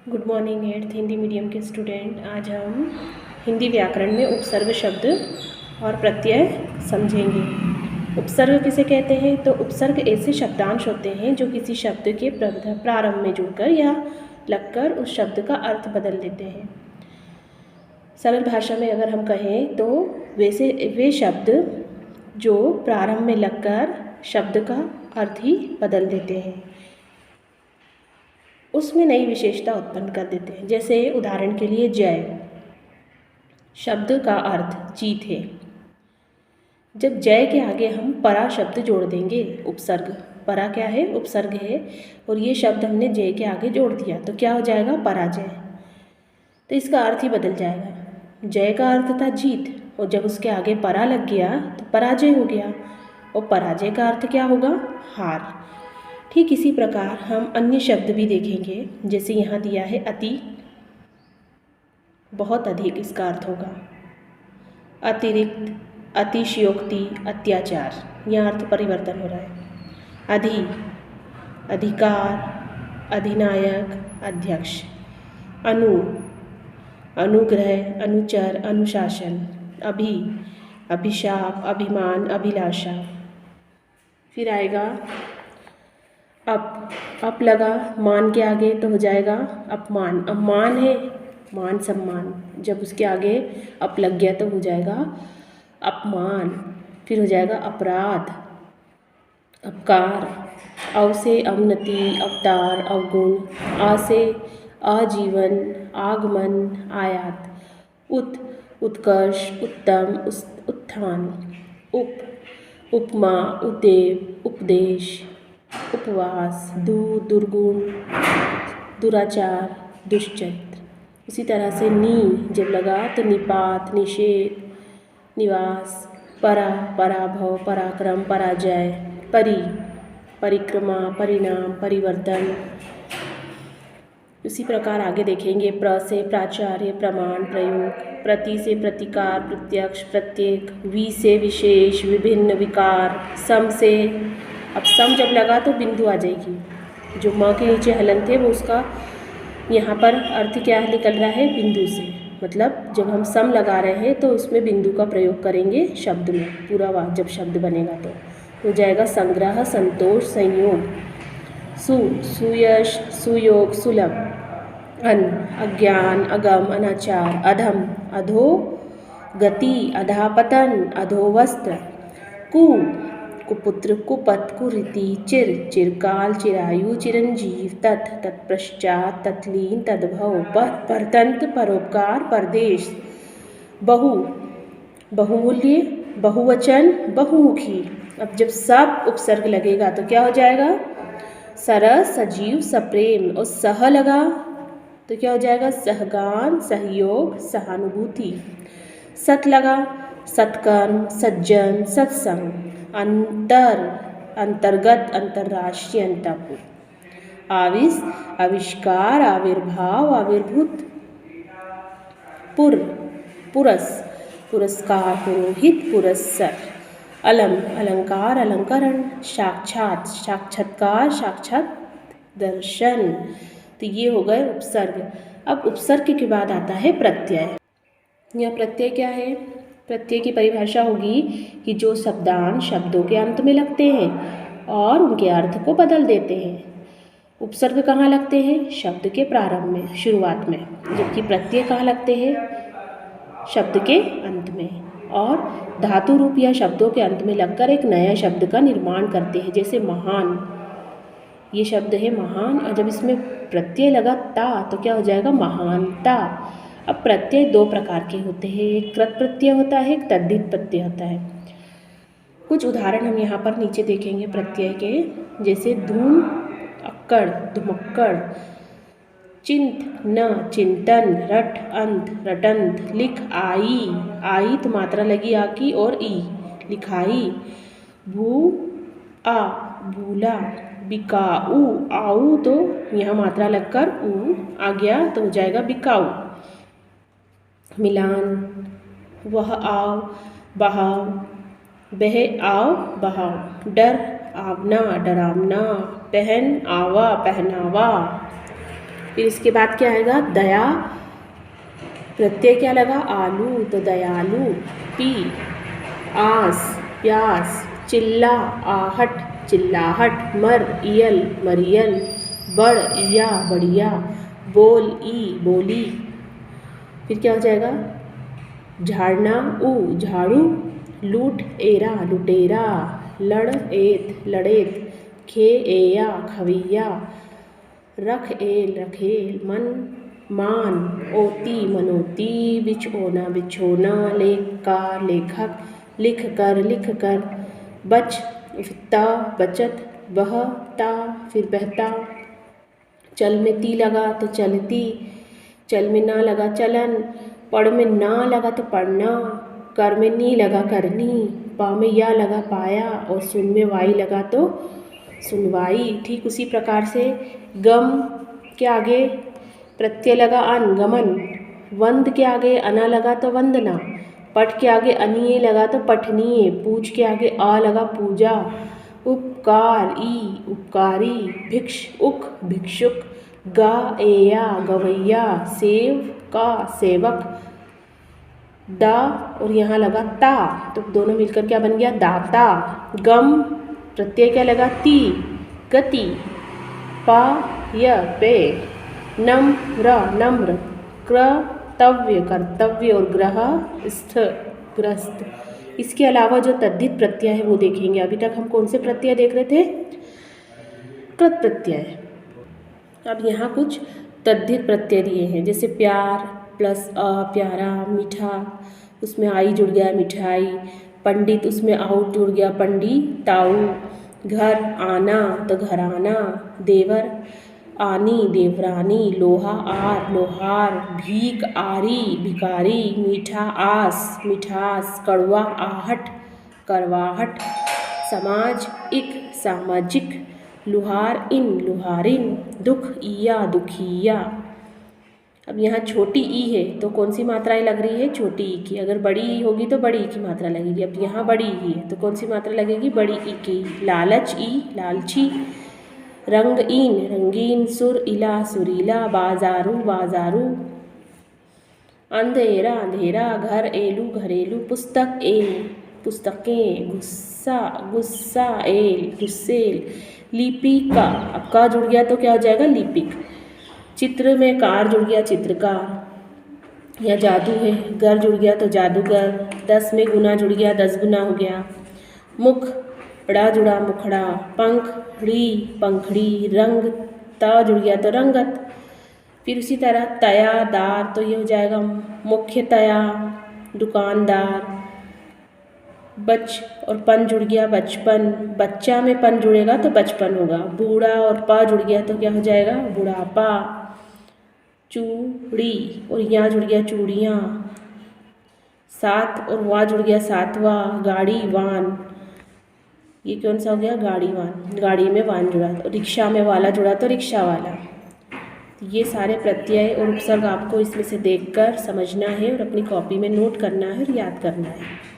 Good morning eighth Hindi medium के student. आज हम हिंदी व्याकरण में उपसर्ग शब्द और प्रत्यय समझेंगे। उपसर्ग किसे कहते हैं? तो उपसर्ग ऐसे शब्दांश होते हैं जो किसी शब्द के प्रारंभ में जुड़कर या लगकर उस शब्द का अर्थ बदल देते हैं। सरल भाषा में अगर हम कहें तो वैसे वे शब्द जो प्रारंभ में लगकर शब्द का अर्थ ही बदल देते हैं, उसमें नई विशेषता उत्पन्न कर देते हैं। जैसे उदाहरण के लिए जय शब्द का अर्थ जीत है। जब जय के आगे हम परा शब्द जोड़ देंगे, उपसर्ग, परा क्या है? उपसर्ग है, और ये शब्द हमने जय के आगे जोड़ दिया तो क्या हो जाएगा? पराजय। तो इसका अर्थ ही बदल जाएगा। जय का अर्थ था जीत, और जब उसके आगे परा लग गया तो पराजय हो गया, और पराजय का अर्थ क्या होगा? हार। ठीक इसी प्रकार हम अन्य शब्द भी देखेंगे। जैसे यहाँ दिया है अति, बहुत अधिक इसका अर्थ होगा। अतिरिक्त, अतिशयोक्ति, अत्याचार, यह अर्थ परिवर्तन हो रहा है। अधि, अधिकार, अधिनायक, अध्यक्ष। अनु, अनुग्रह, अनुचर, अनुशासन। अभि, अभिशाप, अभिमान, अभिलाषा। फिर आएगा अप लगा मान के आगे तो हो जाएगा अपमान। अब मान है, मान सम्मान, जब उसके आगे अप लग गया तो हो जाएगा अपमान। फिर हो जाएगा अपराध, अपकार। अव से अवनति, अवतार, अवगुण। आ से आजीवन, आगमन, आयात। उत्कर्ष, उत्तम, उत्थान। उपमा, उद्देव, उपदेश, उपवास। दुर्गुण, दुराचार, दुष्चरित्र। इसी तरह से नी जब लगा तो निपात, निषेध, निवास। परा, पराभव, पराक्रम, पराजय। परिक्रमा, परिणाम, परिवर्तन। उसी प्रकार आगे देखेंगे प्र से प्राचार्य, प्रमाण, प्रयोग। प्रति से प्रतिकार, प्रत्यक्ष, प्रत्येक। वि से विशेष, विभिन्न, विकार। सम से, अब सम जब लगा तो बिंदु आ जाएगी। जो म के नीचे हलन थे वो उसका यहाँ पर अर्थ क्या निकल रहा है? बिंदु से। मतलब जब हम सम लगा रहे हैं तो उसमें बिंदु का प्रयोग करेंगे शब्द में। पूरा वाक्य जब शब्द बनेगा तो हो जाएगा संग्रह, संतोष, संयोग। सुयश, सुयोग, सुलभ। अज्ञान, अगम, अनाचार। अधम, अधो गति, अधापतन, अधोवस्त्र। कुपुत्र, कुपथ, कुरीति। चिरकाल, चिरायु, चिरंजीव। तत्पश्चात, तत्लीन, तद्भव। परतंत्र, परोपकार, परदेश। बहुमूल्य, बहुवचन, बहुमुखी। अब जब सब उपसर्ग लगेगा तो क्या हो जाएगा? सरस, सजीव, सप्रेम। और सह लगा तो क्या हो जाएगा? सहगान, सहयोग, सहानुभूति। सत लगा, सत्कर्म, सज्जन, सत्संग। अंतर्गत, अंतर्राष्ट्रीय, अंतःपुर। आविष्कार, आविर्भाव, आविर्भूत। पुरस्कार, पुरोहित, पुरस्सर। अलंकार, अलंकरण। साक्षात, साक्षात्कार, साक्षात दर्शन। तो ये हो गए उपसर्ग। अब उपसर्ग के बाद आता है प्रत्यय। यह प्रत्यय क्या है? प्रत्यय की परिभाषा होगी कि जो शब्दांश शब्दों के अंत में लगते हैं और उनके अर्थ को बदल देते हैं। उपसर्ग कहाँ लगते हैं? शब्द के प्रारंभ में, शुरुआत में, जबकि प्रत्यय कहाँ लगते हैं? शब्द के अंत में, और धातु रूप या शब्दों के अंत में लगकर एक नया शब्द का निर्माण करते हैं। जैसे महान, ये शब्द है महान, और जब इसमें प्रत्यय लगा ता तो क्या हो जाएगा? महानता। अब प्रत्यय दो प्रकार के होते हैं, एक कृत प्रत्यय होता है, एक तद्धित प्रत्यय होता है। कुछ उदाहरण हम यहाँ पर नीचे देखेंगे प्रत्यय के। जैसे धूम, अक्कड़, धुमक्कड़। चिंत, न, चिंतन। रट, अंत, रटंत। लिख, आई तो मात्रा लगी आ की और ई, लिखाई। आ, भूला। बिकाऊ, आऊ तो यहाँ मात्रा लगकर ऊ आ गया तो हो जाएगा बिकाऊ। मिलान, वह आओ, बहाव। बह, आओ, बहाव। डर, आवना, डरावना। पहन, आवा, पहनावा। फिर इसके बाद क्या आएगा, दया प्रत्यय क्या लगा, आलू, तो दयालु। पी आस प्यास, चिल्ला आहट चिल्लाहट, मर इयल मरियल, बड़ इया बढ़िया, बोल ई बोली। फिर क्या हो जाएगा, झाड़ना ऊ झाड़ू, लूट एरा लुटेरा, लड़ एत लड़ेत, खे एया खवैया, रख एल रखेल, मन मान ओती मनोती, बिछोना बिछोना, लेख का लेखक, लिख कर, बच फिता बचत, बहता फिर बहता, चल में ती लगा तो चलती, चल में ना लगा चलन, पढ़ में ना लगा तो पढ़ना, कर में नी लगा करनी, पा में या लगा पाया, और सुन में वाई लगा तो सुनवाई। ठीक उसी प्रकार से गम के आगे प्रत्यय लगा अन गमन, वंद के आगे अना लगा तो वंदना, पठ के आगे अनिए लगा तो पठनीय, पूज के आगे आ लगा पूजा, उपकार ई उपकारी, भिक्ष उक भिक्षुक, गा एया गवैया, सेव का सेवक, दा और यहाँ लगा ता, तो दोनों मिलकर क्या बन गया, दाता। गम प्रत्यय क्या लगा, ती गति, पा य पे, नम्र नम्र, कर्तव्य कर्तव्य, और ग्रह स्थ ग्रस्त। इसके अलावा जो तद्धित प्रत्यय है वो देखेंगे। अभी तक हम कौन से प्रत्यय देख रहे थे, कृत प्रत्यय। अब यहाँ कुछ तद्धित प्रत्यय दिए हैं, जैसे प्यार प्लस अ प्यारा, मीठा उसमें आई जुड़ गया मिठाई, पंडित उसमें आउट जुड़ गया पंडिताऊ, घर आना तो घराना, देवर आनी देवरानी, लोहा आर लोहार, भीख आरी भिखारी, मीठा आस मिठास, कड़वा आहट करवाहट, समाज इक सामाजिक, लुहार इन लुहारिन, दुख इया दुखिया। अब यहाँ छोटी ई है तो कौन सी मात्राएं लग रही है, छोटी ई की। अगर बड़ी ई होगी तो बड़ी ई की मात्रा लगेगी। अब यहाँ बड़ी ई है तो कौन सी मात्रा लगेगी, बड़ी ई की। लालच ई लालची, रंग ईन रंगीन, सुर इला सुरीला, बाजारू बाजारू, अंधेरा अंधेरा, घर एलू घरेलू, पुस्तक एल पुस्तकें, गुस्सा गुस्सा एल गुस्सेल, लिपिका, अब का जुड़ गया तो क्या हो जाएगा, लिपिक। चित्र में कार जुड़ गया चित्रकार, या जादू है, घर जुड़ गया तो जादूगर, 10 में गुना जुड़ गया 10 गुना हो गया। मुख ड़ा जुड़ा मुखड़ा, पंखड़ी पंखड़ी, रंग ता जुड़ गया तो रंगत। फिर उसी तरह तया दार, तो ये हो जाएगा मुख्यतया दुकानदार। बच और पन जुड़ गया बचपन, बच्चा में पन जुड़ेगा तो बचपन होगा। बूढ़ा और पा जुड़ गया तो क्या हो जाएगा, बुढ़ापा। चूड़ी और यहाँ जुड़ गया चूड़ियाँ। सात और वहाँ जुड़ गया सातवां, गाड़ी वान, ये कौन सा हो गया, गाड़ी वान, गाड़ी में वान जुड़ा। तो रिक्शा में वाला जुड़ा तो रिक्शा वाला। ये सारे प्रत्यय और उपसर्ग आपको इसमें से देखकर समझना है और अपनी कॉपी में नोट करना है और याद करना है।